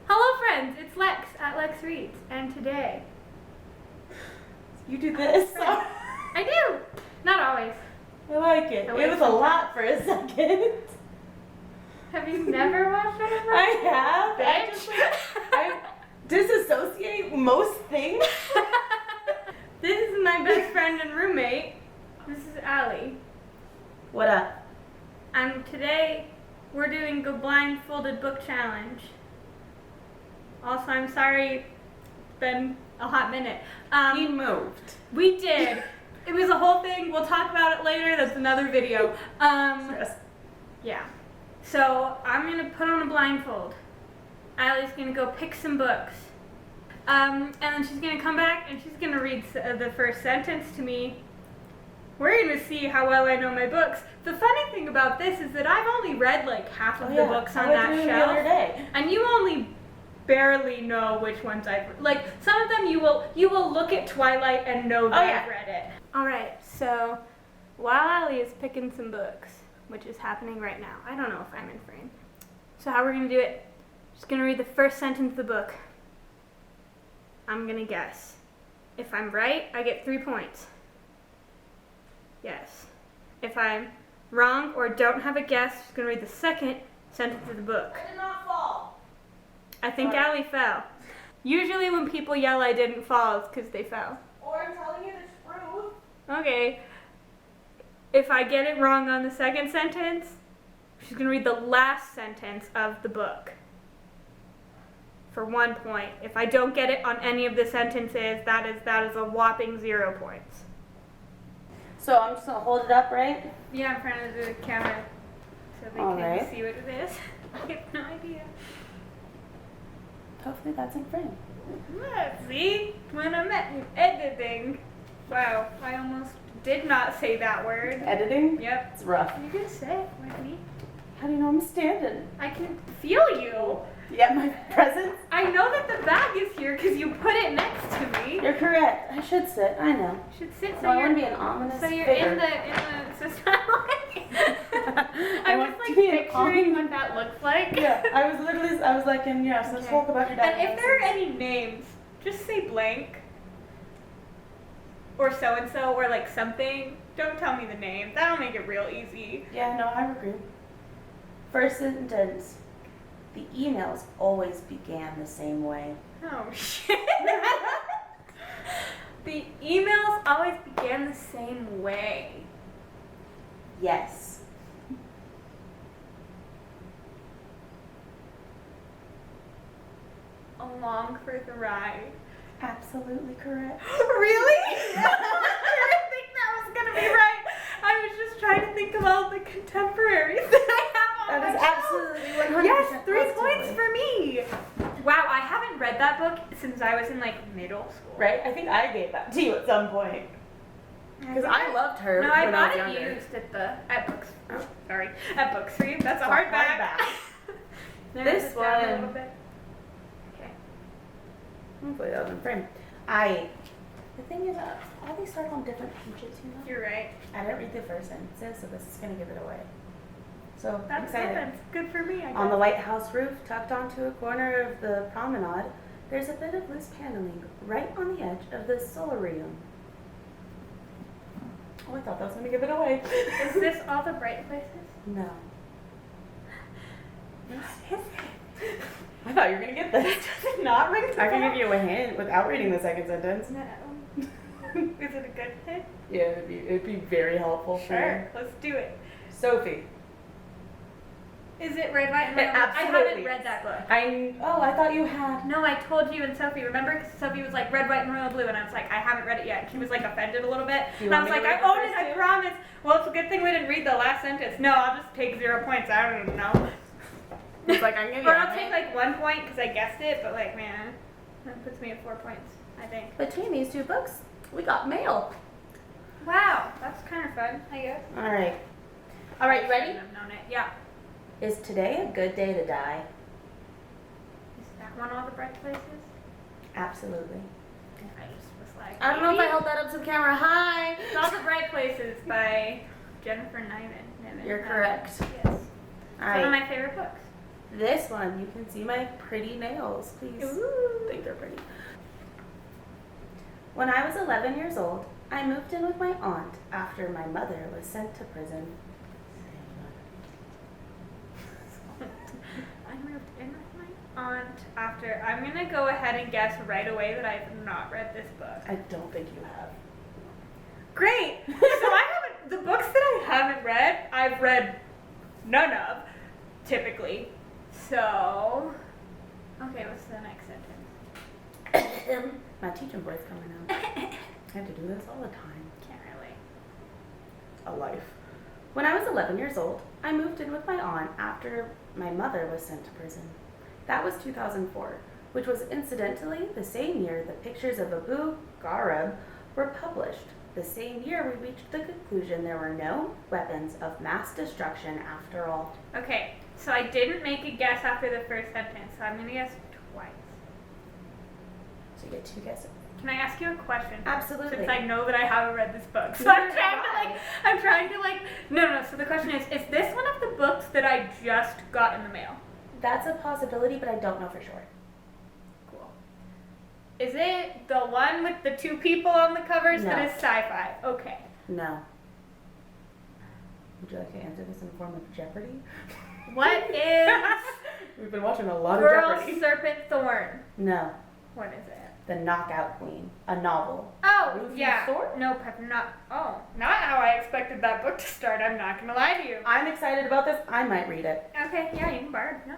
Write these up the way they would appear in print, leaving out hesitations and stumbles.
Hello friends, it's Lex at LexReads, and today... You do this? I do! Not always. I like it. It was a lot for a second. Have you never watched one of them? I have. Bitch. I disassociate most things. This is my best friend and roommate. This is Allie. What up? And today we're doing a blindfolded book challenge. Also, I'm sorry, it's been a hot minute. We moved. We did. It was a whole thing. We'll talk about it later. That's another video. Yeah. So I'm gonna put on a blindfold. Allie's gonna go pick some books. And then she's gonna come back and she's gonna read the first sentence to me. We're gonna see how well I know my books. The funny thing about this is that I've only read like half of the books on that shelf. The other day. And you only barely know which ones I've like. Some of them you will look at Twilight and know that I've read it. All right. So while Allie is picking some books, which is happening right now, I don't know if I'm in frame. So how we're gonna do it? Just gonna read the first sentence of the book. I'm gonna guess. If I'm right, I get 3 points. Yes. If I'm wrong or don't have a guess, I'm gonna read the second sentence of the book. I did not fall. I think Allie fell. Usually when people yell I didn't fall, it's because they fell. Or I'm telling you the truth. Okay. If I get it wrong on the second sentence, she's going to read the last sentence of the book for 1 point. If I don't get it on any of the sentences, that is a whopping 0 points. So I'm just going to hold it up, right? Yeah, in front of the camera so they can see what it is. I have no idea. Hopefully that's in frame. Let's see, when I'm editing. Wow, I almost did not say that word. Editing? Yep. It's rough. You can say it with me. How do you know I'm standing? I can feel you. Yeah, my presence? I know that the bag is here because you put it next to me. You're correct. I should sit. I know. You should sit So I want to be an ominous you're figure. in the system. I'm just like picturing what that looks like. Yeah, I was like, yes, let's talk about your dad. And if there are any names, just say blank. Or so-and-so, or like something. Don't tell me the name. That'll make it real easy. Yeah, no, I agree. First sentence. The emails always began the same way. Oh, shit. The emails always began the same way. Yes. Along for the ride. Absolutely correct. Really? I didn't think that was going to be right. I was just trying to think of all the contemporaries that I have on That is my absolutely 100% Yes, 3 positively. points for me. Wow, I haven't read that book since I was in like middle school. Right? I think I gave that to you at some point. Because I loved her. No, I when bought I was it younger. used at Books. Oh, sorry, at Books for You. That's a hardback. This down a one. little bit. Okay. Hopefully that was in frame. The thing is, all these start on different pages, you know? You're right. I didn't read the first sentences, so this is going to give it away. So, That's excited. good. That's good for me, I guess. On the White House roof, tucked onto a corner of the promenade, there's a bit of loose paneling right on the edge of the solarium. Oh, I thought that was going to give it away. Is this all the bright places? No. What is it? I thought you were going to get this. Does it not ring the I can bell? give you a hint without reading the second sentence. No. Is it a good hint? Yeah, it'd be very helpful. Sure. Let's do it. Sophie. Is it Red, White, and Blue? It I absolutely haven't read that book. I thought you had. No, I told you and Sophie. Remember? Because Sophie was like Red, White, and Royal Blue, and I was like, I haven't read it yet. And she was like offended a little bit. And I was like, I own it. I promise. Well, it's a good thing we didn't read the last sentence. No, I'll just take 0 points. I don't even know. It's like I'm giving you. Or I'll take like 1 point because I guessed it. But like, man, that puts me at 4 points. I think. Between these two books, we got mail. Wow, that's kind of fun. I guess. All right. All right, you ready? I've known it. Yeah. Is today a good day to die? Is that one all the bright places? Absolutely. I just was like, I don't know if I held that up to the camera. Hi. It's All the Bright Places by Jennifer Niven. You're correct. Yes. All It's one of right. my favorite books. This one, you can see my pretty nails. Please think they're pretty. When I was 11 years old, I moved in with my aunt after my mother was sent to prison. I moved in with my aunt after. I'm gonna go ahead and guess right away that I've not read this book. I don't think you have. Great! So I haven't, the books that I haven't read, I've read none of, typically. So, okay, what's the next sentence? My teaching voice coming out. I have to do this all the time. Can't really. A life. When I was 11 years old, I moved in with my aunt after my mother was sent to prison. That was 2004, which was incidentally the same year the pictures of Abu Ghraib were published. The same year we reached the conclusion there were no weapons of mass destruction after all. Okay, so I didn't make a guess after the first sentence, so I'm gonna guess twice. So you get 2 guesses. Can I ask you a question? Absolutely. Since I know that I haven't read this book. So Neither I'm trying to no, so the question is this one of the books that I just got in the mail? That's a possibility, but I don't know for sure. Cool. Is it the one with the 2 people on the covers No. that is sci-fi? Okay. No. Would you like to answer this in the form of Jeopardy? What is We've been watching a lot Girl of Jeopardy. Serpent Thorn? No. What is it? The Knockout Queen, a novel. Oh, Ruthie yeah. Thorpe? Nope, I'm not. Oh, not how I expected that book to start. I'm not gonna lie to you. I'm excited about this. I might read it. Okay, yeah, you can borrow it. Yeah.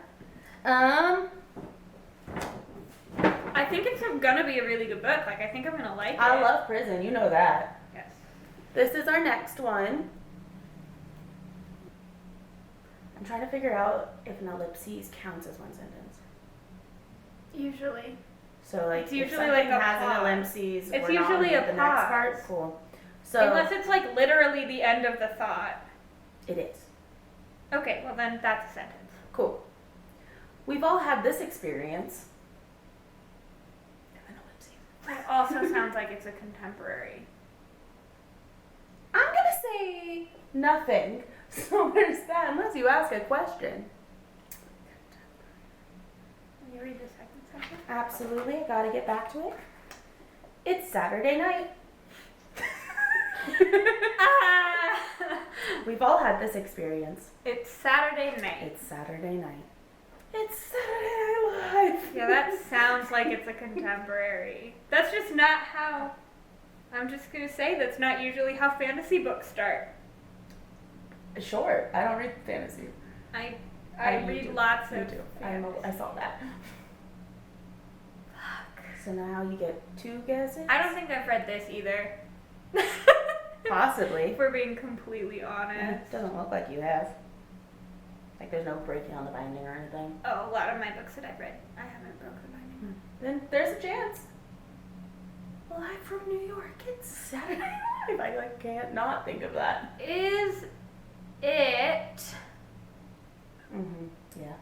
I think it's gonna be a really good book. I think I'm gonna like it. I love prison. You know that. Yes. This is our next one. I'm trying to figure out if an ellipses counts as one sentence. Usually. So It's if usually something like a has pause. an ellipses, It's we're not usually gonna a do the next pause. part. Cool. So Unless it's literally the end of the thought. it is. Okay, well then that's a sentence. Cool. We've all had this experience. An ellipses. It also sounds like it's a contemporary. I'm gonna say nothing. So there's that, unless you ask a question. Can you read the second sentence? Absolutely, I gotta get back to it. It's Saturday night. We've all had this experience. It's Saturday night. It's Saturday night. It's Saturday Night Live. Yeah, that sounds like it's a contemporary. That's just not how. I'm just gonna say that's not usually how fantasy books start. Sure, I don't read fantasy. I You read do. lots You of. do. fantasy. I saw that. Fuck. So now you get 2 guesses? I don't think I've read this either. Possibly. If we're being completely honest. It doesn't look like you have. Like there's no breaking on the binding or anything. Oh, a lot of my books that I've read, I haven't broken the binding. Then there's a chance. Live from New York, it's Saturday Night Live. I can't not think of that. Is it? Yeah.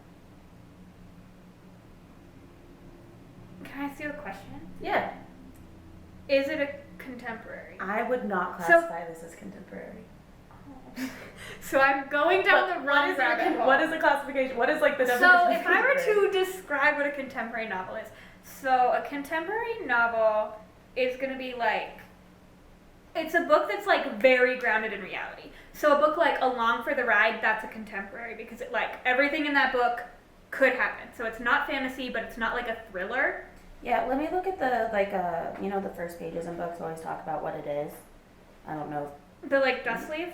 Can I ask you a question? Yeah. Is it a contemporary? I would not classify this as contemporary. So I'm going down But the wrong rabbit hole. what is the classification? What is the definition So of if I were contemporary? to describe what a contemporary novel is, so a contemporary novel is going to be it's a book that's very grounded in reality. So a book like Along for the Ride, that's a contemporary because it everything in that book could happen. So it's not fantasy, but it's not a thriller. Yeah, let me look at the the first pages in books always talk about what it is. I don't know. The dust sleeve.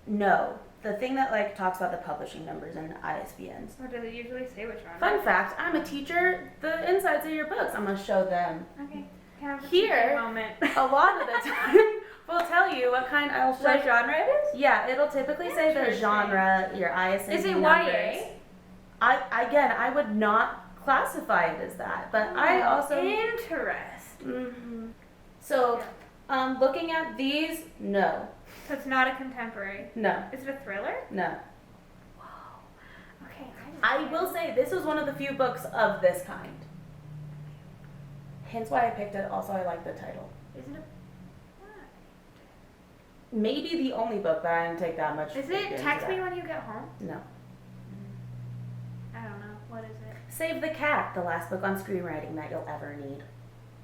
No, the thing that talks about the publishing numbers and ISBNs. Or does it usually say which one? Fun fact: I'm a teacher. The insides of your books, I'm gonna show them. Okay. Can I have a Here, teacher moment? A lot of the time, we'll tell you what kind. I'll show. What genre it is? Yeah, it'll typically say the Interesting. genre, your ISBN Is it numbers. YA? I would not classify it as that, but I also. Interesting. So, looking at these, no, So it's not a contemporary. no, Is it a thriller? no. Whoa. Okay. I will say this was one of the few books of this kind. Hence why I picked it. Also, I like the title. Is it Maybe the only book that I didn't take that much. Is into it Text that. Me When You Get Home? No. What is it? Save the Cat, the last book on screenwriting that you'll ever need.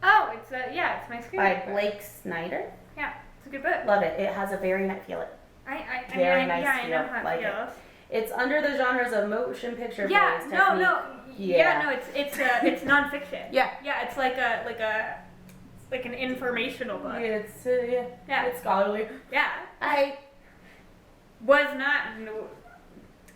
Oh, it's my screenwriting By book. Blake Snyder. Yeah, it's a good book. Love it. It has a very nice feel. I Nice know how like it feels. It's under the genres of motion picture. Yeah, plays, no, technique. it's nonfiction. Yeah. Yeah, it's like an informational book. It's Yeah. It's scholarly. Yeah.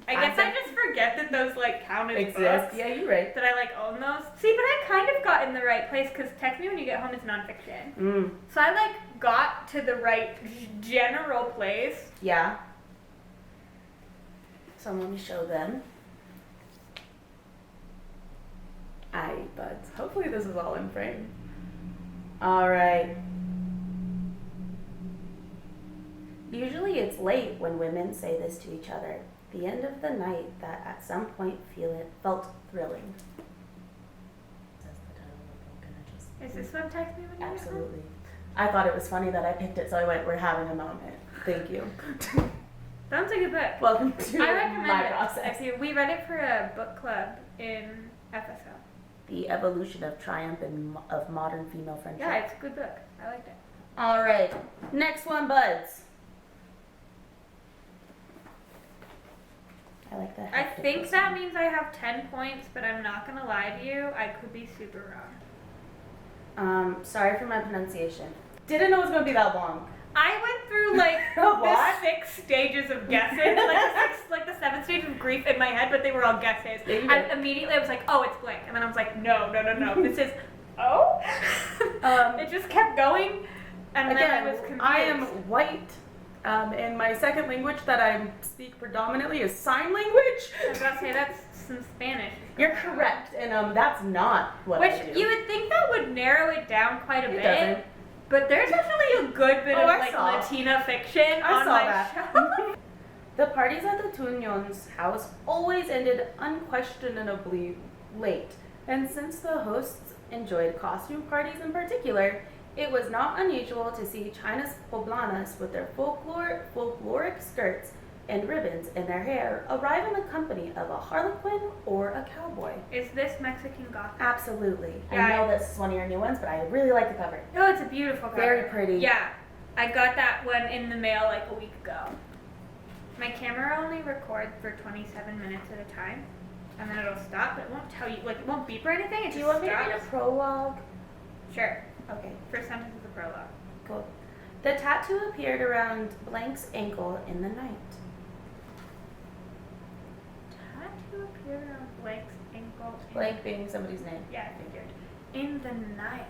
I guess I just forget that those like count as Exist. books. Yeah, you're right. That I like own those. See, but I kind of got in the right place because Text Me When You Get Home is nonfiction. So I like got to the right general place. Yeah. So let me show them. Buds. Hopefully this is all in frame. All right. Usually it's late when women say this to each other. The end of the night that at some point felt thrilling. Is this one Text Me When You Get Home? Absolutely. I thought it was funny that I picked it, so I went, we're having a moment. Thank you. Sounds like a book. Welcome to I recommend my it. process. Actually, we read it for a book club in FSO. The Evolution of Triumph of Modern Female Friendship. Yeah, it's a good book. I liked it. All right. Next one, Buds. I like that. I think that means I have 10 points, but I'm not going to lie to you. I could be super wrong. Sorry for my pronunciation. Didn't know it was going to be that long. I went through like the 6 stages of guesses, like the 7 stages of grief in my head, but they were all guesses. I immediately was like, oh, it's blank, and then I was like, no, this is it just kept going, and again, then I was confused. I am white, and my second language that I speak predominantly is sign language. I was about to say that's some Spanish. You're correct, and that's not what I do. Which you would think that would narrow it down quite a bit. Doesn't. But there's actually a good bit of like saw. Latina fiction I on saw my that. show. The parties at the Tuñon's house always ended unquestionably late, and since the hosts enjoyed costume parties in particular, it was not unusual to see China's poblanas with their folkloric skirts and ribbons in their hair arrive in the company of a harlequin or a cowboy. Is this Mexican Gothic? Absolutely. Yeah, I know this is one of your new ones, but I really like the cover. Oh, it's a beautiful cover. Very pretty. Yeah. I got that one in the mail like a week ago. My camera only records for 27 minutes at a time, and then it'll stop, but it won't tell you, like, it won't beep or anything. It Do you just want me to read a stops. prologue? Sure. Okay, First sentence is a prologue. cool. The tattoo appeared around Blank's ankle in the night. Tattoo appeared on Blake's ankle. Blank being somebody's name. Yeah, I figured. In the night.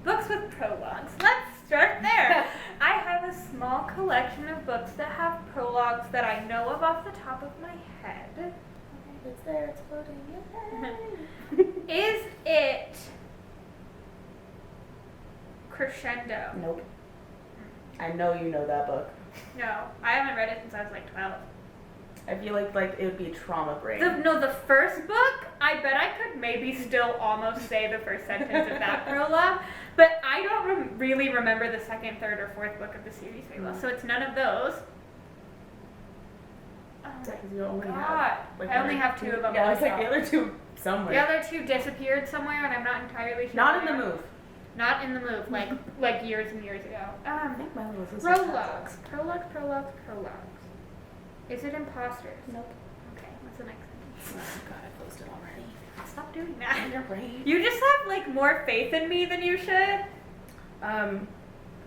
Books with prologues. Let's start there. I have a small collection of books that have prologues that I know of off the top of my head. It's there, it's floating. Yay! Is it Crescendo? Nope. I know you know that book. No, I haven't read it since I was like 12. I feel like it would be trauma brain. The first book, I bet I could maybe still almost say the first sentence of that prologue, but I don't really remember the second, third, or fourth book of the series very well, so it's none of those. Oh Because you my only God. have, like, I only have 2 of them. Yeah, I was like, myself. the other 2 somewhere. The other 2 disappeared somewhere, and I'm not entirely sure. Not in the where. move. Not in the move, like years and years ago. I think my little sister Prologues. Prologues. Is it imposters? Nope. Okay, what's the next Oh sentence? God, I closed it already. Stop doing that. In your brain. You just have like more faith in me than you should.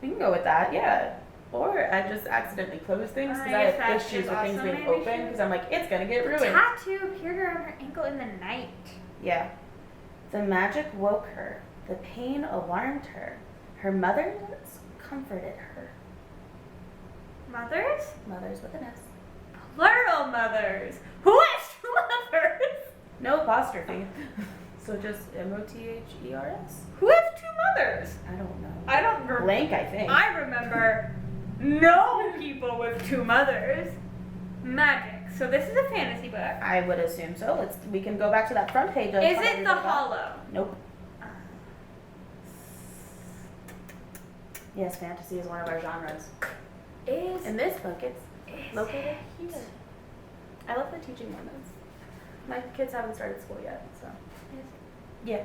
We can go with that, yeah. Or I just accidentally close things because I guess have that issues is with things also being maybe open true. because I'm like, it's gonna get ruined. Tattoo appeared around her ankle in the night. Yeah. The magic woke her. The pain alarmed her. Her mothers comforted her. Mothers? Mothers with an S. Plural mothers. Who has 2 mothers? No apostrophe. So just M-O-T-H-E-R-S? Who has 2 mothers? I don't know. I don't remember. Blank, I think. I remember no people with 2 mothers. Magic. So this is a fantasy book. I would assume so. We can go back to that front page. Is it The Hollow? Nope. Yes, fantasy is one of our genres. Is In this book, it's is located it? here. I love the teaching moments. My kids haven't started school yet, so. Yeah.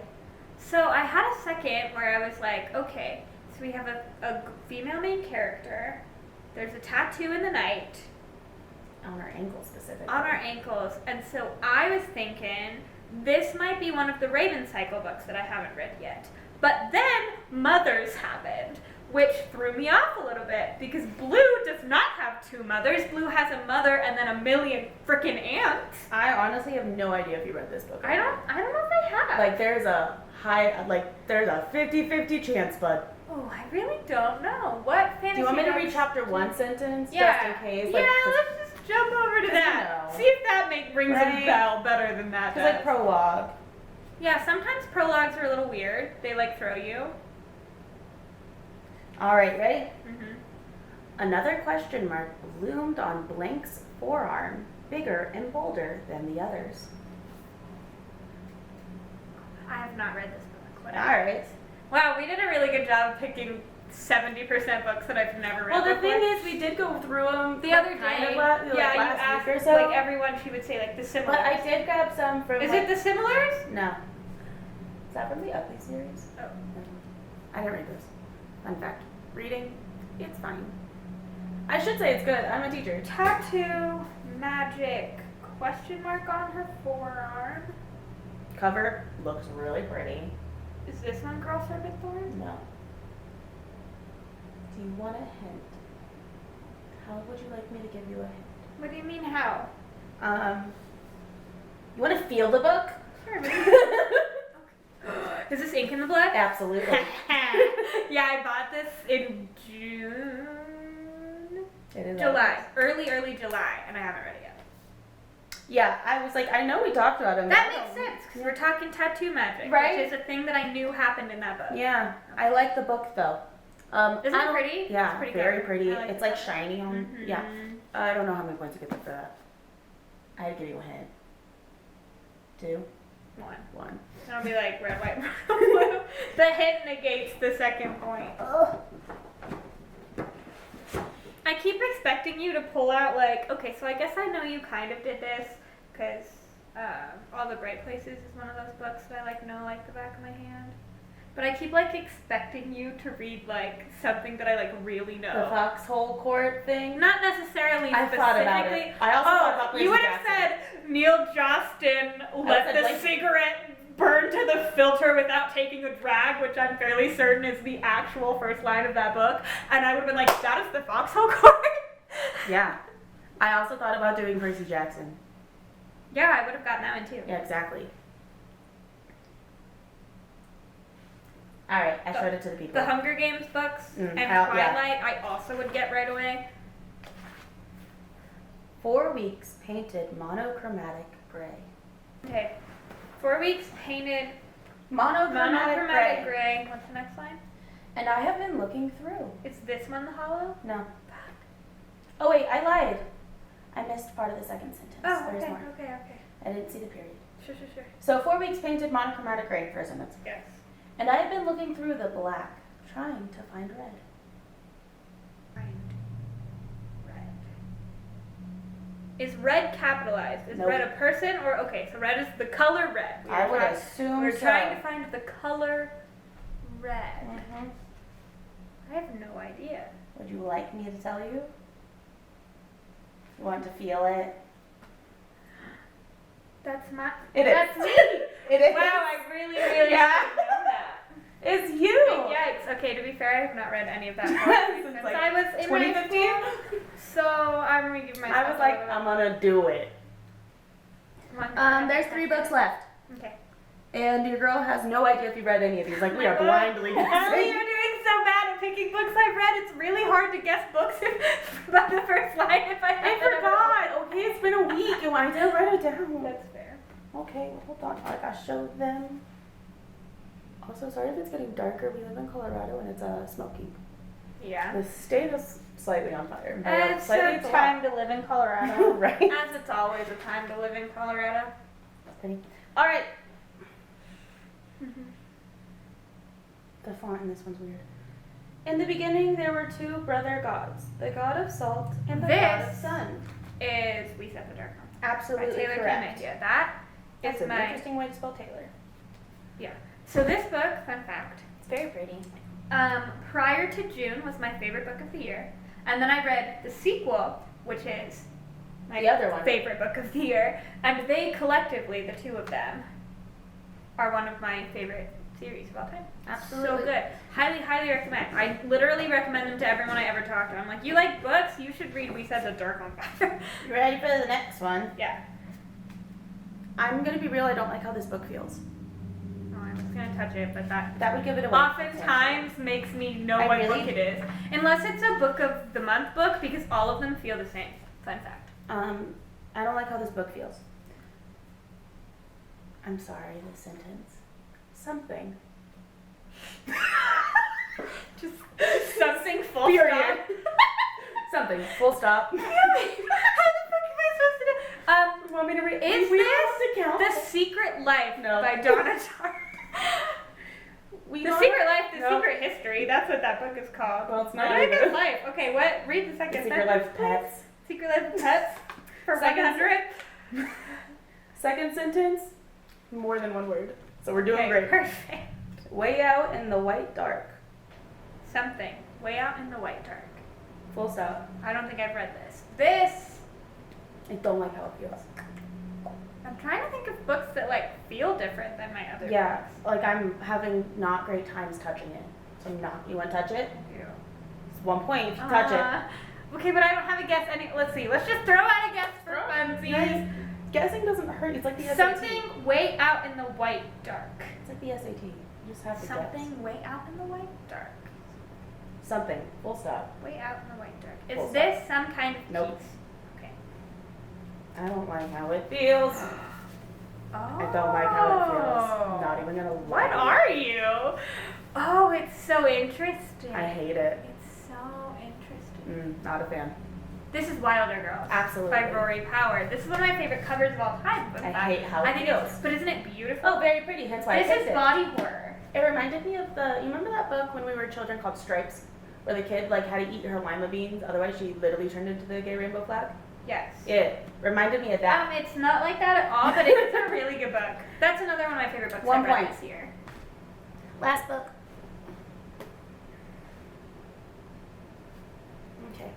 So I had a second where I was like, okay, so we have a female main character. There's a tattoo in the night. On our ankles specifically. On our ankles. And so I was thinking, this might be one of the Raven Cycle books that I haven't read yet. But then Mothers happened, which threw me off a little bit because Blue does not have two mothers. Blue has a mother and then a million freaking aunts. I honestly have no idea if you read this book. I don't know if I have. Like there's a 50-50 chance, bud. Oh, I really don't know. What fantasy? Do you want me to read novels- chapter 1 sentence Yeah. just in case? Yeah, let's just jump over to that. know. See if that rings Right. a bell better than that It's does. like prologue. Yeah, sometimes prologues are a little weird. They like throw you. All right, ready? Mm-hmm. Another question mark loomed on Blank's forearm, bigger and bolder than the others. I have not read this book. All Whatever. right. Wow, we did a really good job picking 70% books that I've never read Well, the before. thing is, we did go through them the other day, kind of yeah, you last asked week or so. like everyone, she would say like the similars. But I did grab some from. Is like, it the similars? No. Is that from the Ugly series? Oh. No. I didn't read those. Fun fact. Reading, it's fine. I should say it's good. I'm a teacher. Tattoo, magic, question mark on her forearm. Cover looks really pretty. Is this one Girl Serpent Thorns? No. Do you want a hint? How would you like me to give you a hint? What do you mean how? You want to feel the book? Sure, maybe. Is this Ink in the Blood? Absolutely. Yeah, I bought this in June. It is July. Early July, and I haven't read it yet. Yeah, I was like, I know we talked about it. That makes sense, because we're talking tattoo magic, Right? which is a thing that I knew happened in that book. Yeah, I like the book though. Isn't it pretty? Yeah, It's pretty very cover. pretty. I like It's the like cover. shiny on. Mhm. Yeah. I don't know how many points you get for that. I'd give you a hint. 2, 1. And I'll be like, red, white, blue. The hint negates the second point. Ugh. I keep expecting you to pull out like, okay, so I guess I know you kind of did this, because All the Bright Places is one of those books that I like know like the back of my hand. But I keep like expecting you to read like something that I like really know. The Foxhole Court thing. Not necessarily I specifically. thought about it. I also thought about Percy you would have Jackson. said Neil Johnston let said, the like- cigarette burn to the filter without taking a drag, which I'm fairly certain is the actual first line of that book. And I would have been like, that is the Foxhole Court? Yeah. I also thought about doing Percy Jackson. Yeah, I would have gotten that one too. Yeah, exactly. All right, I showed it to the people. The Hunger Games books and yeah. Twilight, I also would get right away. 4 weeks painted monochromatic gray. Okay. 4 weeks painted Monochromatic gray. What's the next line? And I have been looking through. Is this one the hollow? No. Oh wait, I lied. I missed part of the second sentence. Oh, There's okay, more. okay. I didn't see the period. Sure. So 4 weeks painted monochromatic gray, first sentence. Yes. And I have been looking through the black, trying to find red. Red. Is red capitalized? Is Nope. red a person or okay? So red is the color red. I would assume We're so. trying to find the color red. Mhm. I have no idea. Would you like me to tell you? You want to feel it? That's my. It is. That's me. It is. Wow, I really should Yeah. know that. It's you. Yikes. Okay, to be fair, I have not read any of that Since, since like, I was in 2015? my school. So I'm gonna give myself. I was like, I'm gonna do it. There's 3 books left. Okay. And your girl has no idea if you read any of these. Like, we are Oh, blindly Ellie, guessing. you're doing so bad at picking books I've read. It's really hard to guess books by the first line if I I haven't ever- forgot. Okay, it's been a week and I didn't write it down. That's fair. Okay, well, hold on. I show them. Also, sorry if it's getting darker. We live in Colorado and it's smoky. Yeah. The state is slightly on fire. It's Slightly, a it's a time to live in Colorado. lot. Right? As it's always a time to live in Colorado. Pretty. All right. Mm-hmm. The font in this one's weird. In the beginning, there were 2 brother gods, the god of salt and the god of This sun. is We Set the Dark Home. Absolutely By Taylor correct. Kinney. Yeah, that It's an interesting way to spell Taylor. Yeah. So this book, fun fact, It's very pretty. prior to June was my favorite book of the year. And then I read the sequel, which is my The other one. favorite book of the year. And they collectively, the two of them, are one of my favorite series of all time. Absolutely. So good. Highly, highly recommend. I literally recommend them to everyone I ever talk to. I'm like, you like books? You should read We Said the Dark on Fire. You ready for the next one? Yeah. I'm gonna be real, I don't like how this book feels. Oh, I was going to touch it, but That would give it away. oftentimes makes me know what book it is. Unless it's a book of the month book, because all of them feel the same. Fun fact. I don't like how this book feels. I'm sorry, this sentence. Something. Just something full Period. stop. Something. Full stop. How the fuck am I supposed to do? You want me to read? Is we this have to count? The Secret Life No. by Donna Tartt? We The don't- Secret Life, The No. Secret History. That's what that book is called. Well, it's Or not did I get either. Life? Okay, what? Read the second Secret sentence, Life please. Pets. Secret Life of Pets for Second 100. Second sentence, more than one word. So we're doing Okay, great. perfect. Way out in the white dark. Something. Way out in the white dark. Full stop. I don't think I've read this. This. I don't like how it feels. I'm trying to think of books that like feel different than my other Yeah, books. like I'm having not great times touching it. So not. You want to touch it? Yeah. It's 1 point if you touch Okay, but I don't have a guess. Let's see. Let's just throw out a guess for it. funsies. Guys, guessing doesn't hurt. It's like the SAT. Something way out in the white dark. It's like the SAT. You just have to guess. Something way out in the white dark. Something. Full stop. Way out in the white dark. Full Is stop. this some kind of Nope. piece? Okay. I don't like how it feels. Oh. I don't like how it feels. Not even gonna lie. What are you? Oh, it's so interesting. I hate it. It's so interesting. Not a fan. This is Wilder Girls. Absolutely. By Rory Power. This is one of my favorite covers of all time. I hate how it think feels. it's, but isn't it beautiful? Oh, very pretty. Hence why I This picked is it. body horror. It reminded me of the. You remember that book when we were children called Stripes, where the kid like had to eat her lima beans, otherwise she literally turned into the gay rainbow flag. Yes. It reminded me of that. It's not like that at all, but it is a really good book. That's another one of my favorite books 1 I've read point. this year. Last book. Okay.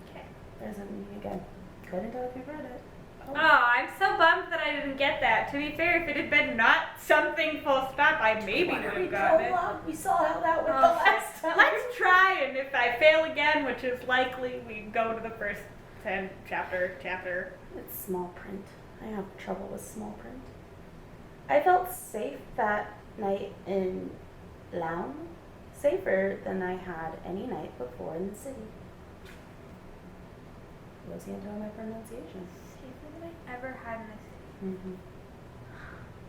Okay. There's a again. Couldn't tell if you read it. Oh, I'm so bummed that I didn't get that. To be fair, if it had been not something full stop, I maybe would have gotten it. We saw how that went Oh, the last time. Let's try, and if I fail again, which is likely, we go to the first 10 chapter. It's small print. I have trouble with small print. I felt safe that night in Laon, safer than I had any night before in the city. Listen to my pronunciation. Safer than I ever had in this city.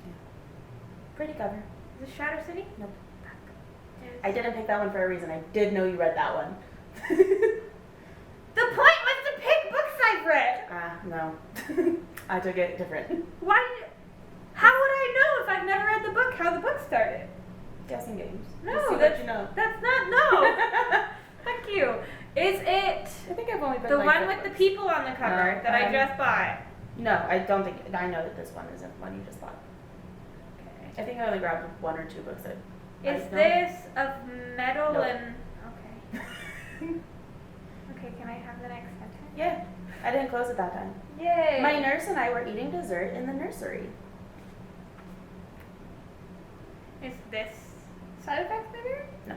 Yeah. Pretty cover. Is it Shadow City? Nope. Is- I didn't pick that one for a reason. I did know you read that one. The point was to pick books I've read. No. I took it different. Why? How would I know if I've never read the book? How the book started? Guessing games. No, Just to that's let you know. That's not no. Fuck you. Is it I think I've only been the like one that with the once. people on the cover No, that I just bought? No, I don't think. I know that this one isn't one you just bought. Okay. I think I only grabbed 1 or 2 books. Is this of metal Nope. and okay? Okay, can I have the next sentence? Yeah, I didn't close it that time. Yay! My nurse and I were eating dessert in the nursery. Is this side effects maybe? No.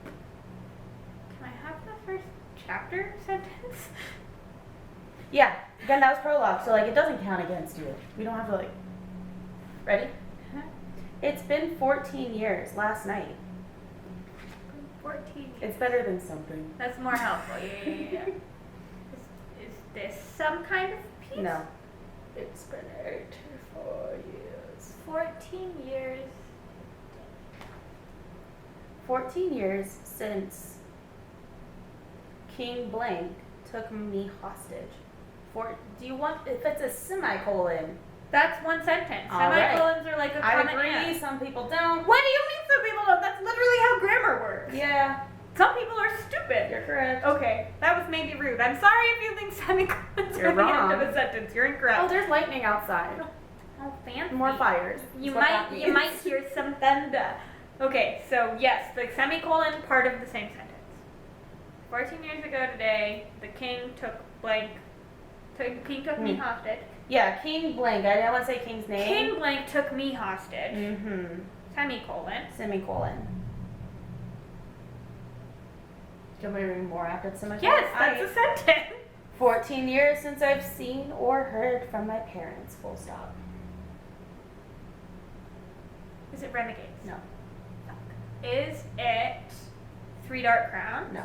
Can I have the first chapter sentence? Yeah, again, that was prologue, so like it doesn't count against you. We don't have to like. Ready? Huh? It's been 14 years last night. 14. It's better than something. That's more helpful. Yeah. Is this some kind of piece? No. It's been 84 years. 14 years. 14 years since King Blank took me hostage. Do you want, if it's a semicolon? That's one sentence. All right. Semicolons are like a I comma agree, and. some people don't. What do you mean some people don't? That's literally how grammar works. Yeah, Some people are stupid. You're correct. Okay, that was maybe rude. I'm sorry if you think semicolons You're are the wrong. end of a sentence. You're incorrect. Oh, there's lightning outside. Oh, fancy. More fires. You That's what that might means. hear some thunder. Okay, so yes, the semicolon part of the same sentence. 14 years ago today, the king took blank. King took me hostage. Yeah, King blank. I don't want to say King's name. King blank took me hostage. Mm-hmm. Semicolon. Semicolon. Do you want me to read more after the semicolon? Yes, that's a sentence. 14 years since I've seen or heard from my parents. Full stop. Is it Renegades? No. Is it Three Dark Crowns? No.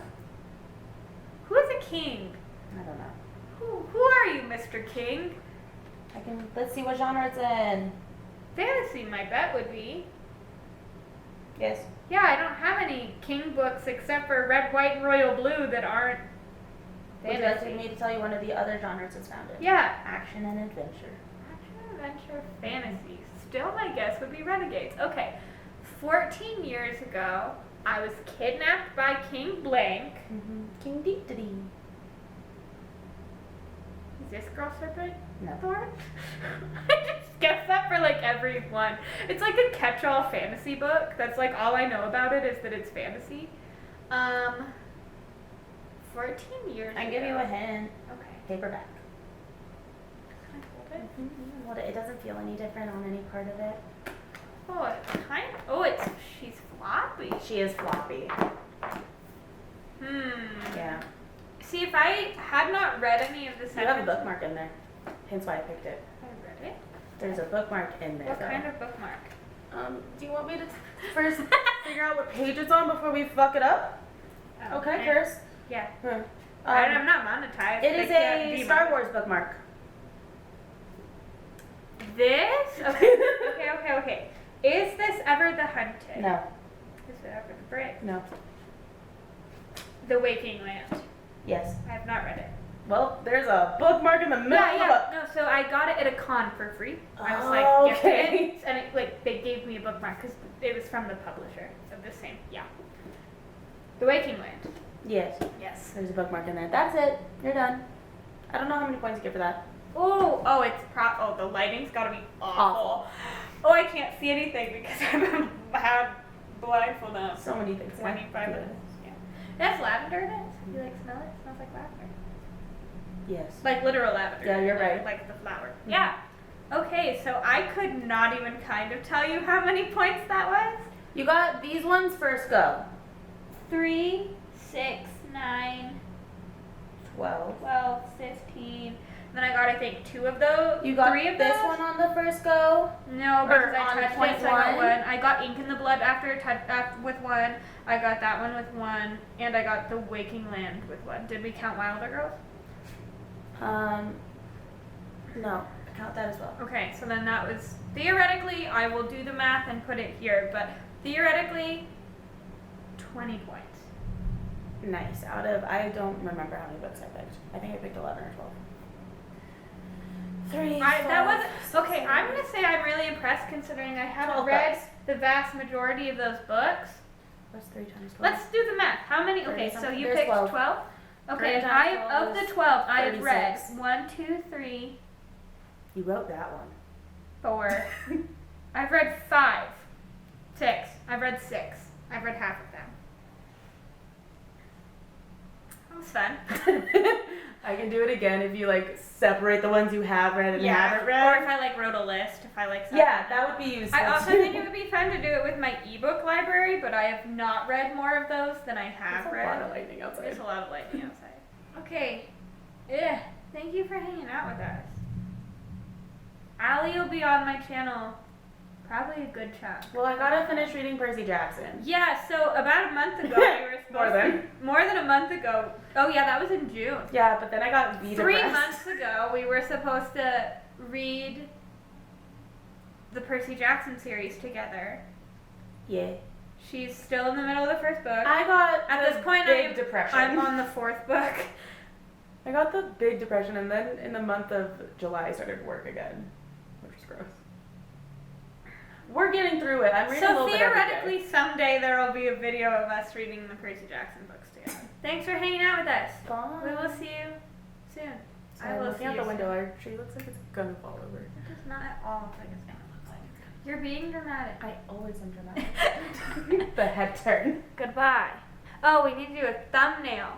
Who is a king? I don't know. Who are you, Mr. King? Let's see what genre it's in. Fantasy, my bet would be. Yes. Yeah, I don't have any king books except for Red, White, and Royal Blue that aren't Would you fantasy. like me to tell you one of the other genres it's found in? Yeah. Action and adventure. Action, adventure, fantasy. Still, my guess would be Renegades. Okay. 14 years ago, I was kidnapped by King Blank. Mm-hmm. King Deep-Dee. Is this Girl Serpent? No. Thorn? I just guess that for like every one. It's like a catch-all fantasy book. That's like all I know about it is that it's fantasy. 14 years I ago. give you a hint. Okay. Paperback. Can I hold it? Mm-hmm. Well, it doesn't feel any different on any part of it. Oh, it's kind of, oh, she's floppy. She is floppy. Yeah. See, if I had not read any of the You sentences. have a bookmark in there. Hence why I picked it. I read it. There's a bookmark in there. What though. kind of bookmark? Do you want me to first figure out what page it's on before we fuck it up? Oh, Okay, Curse. Yeah. I'm I'm not monetized. It is They can't a be Star monetized. Wars bookmark. This? Okay. Okay. Is this Ever the Hunted? No. Is it Ever the Brave? No. The Waking Land. Yes. I have not read it. Well, there's a bookmark in the middle of the book. No, so I got it at a con for free. I was Oh, like, okay. gifted it, and it, like they gave me a bookmark because it was from the publisher of the same. Yeah. The Waking Land. Yes. Yes. There's a bookmark in there. That's it. You're done. I don't know how many points you get for that. Oh, it's the lighting's gotta be awful. Oh, I can't see anything because I have blindfold now. So many things. 25 minutes. Yeah. That's lavender in it. You like smell it? It smells like lavender. Yes. Like literal lavender. Yeah, you're right. Like the flower. Mhm. Yeah. Okay, so I could not even kind of tell you how many points that was. You got these ones first go. 3, 6, 9, 12. 12, 15. Then I got, I think, 2 of those. You got 3 of this those. one on the first go. No, because Or I on touched point it, so I got one? 1. I got Ink in the Blood with 1. I got that one with 1. And I got The Waking Land with 1. Did we count Wilder Girls? No. Count that as well. Okay, so then that was, theoretically, I will do the math and put it here, but theoretically, 20 points. Nice. Out of, I don't remember how many books I picked. I think I picked 11 or 12. 3, That 5, was, okay, I'm going to say I'm really impressed considering I haven't 12 read books. the vast majority of those books. What's 3 times 12? Let's do the math. How many? Okay, so you There's picked 12. 12? Okay, 3 times of 12 the is 12, I have read 36. 1, 2, 3, You wrote that one. 4. I've read 5, 6. I've read 6. I've read half of them. That was fun. I can do it again if you like separate the ones you have read and haven't Or read. if I like wrote a list, if I like something. Yeah, that would be useful. I also too. think it would be fun to do it with my ebook library, but I have not read more of those than I have There's a read. lot of lightning outside. There's a lot of lightning outside. Okay. Ugh. Thank you for hanging out with us. Allie will be on my channel probably a good chunk. Well, I gotta finish reading Percy Jackson. Yeah, so about a month ago we were supposed more than a month ago. Oh yeah, that was in June. Yeah, but then I got 3 months ago we were supposed to read the Percy Jackson series together. Yeah. She's still in the middle of the first book. I got At the this point, big depression. I'm on the 4th book. I got the big depression, and then in the month of July I started work again, which was gross. We're getting through it. I'm reading a So little bit every day. theoretically, someday there will be a video of us reading the Percy Jackson books together. Thanks for hanging out with us. Bye. We will see you soon. I'm looking out the window. Our tree looks like it's gonna fall over. It does not at all look like it's gonna look like it's gonna. You're being dramatic. I always am dramatic. The head turn. Goodbye. Oh, we need to do a thumbnail.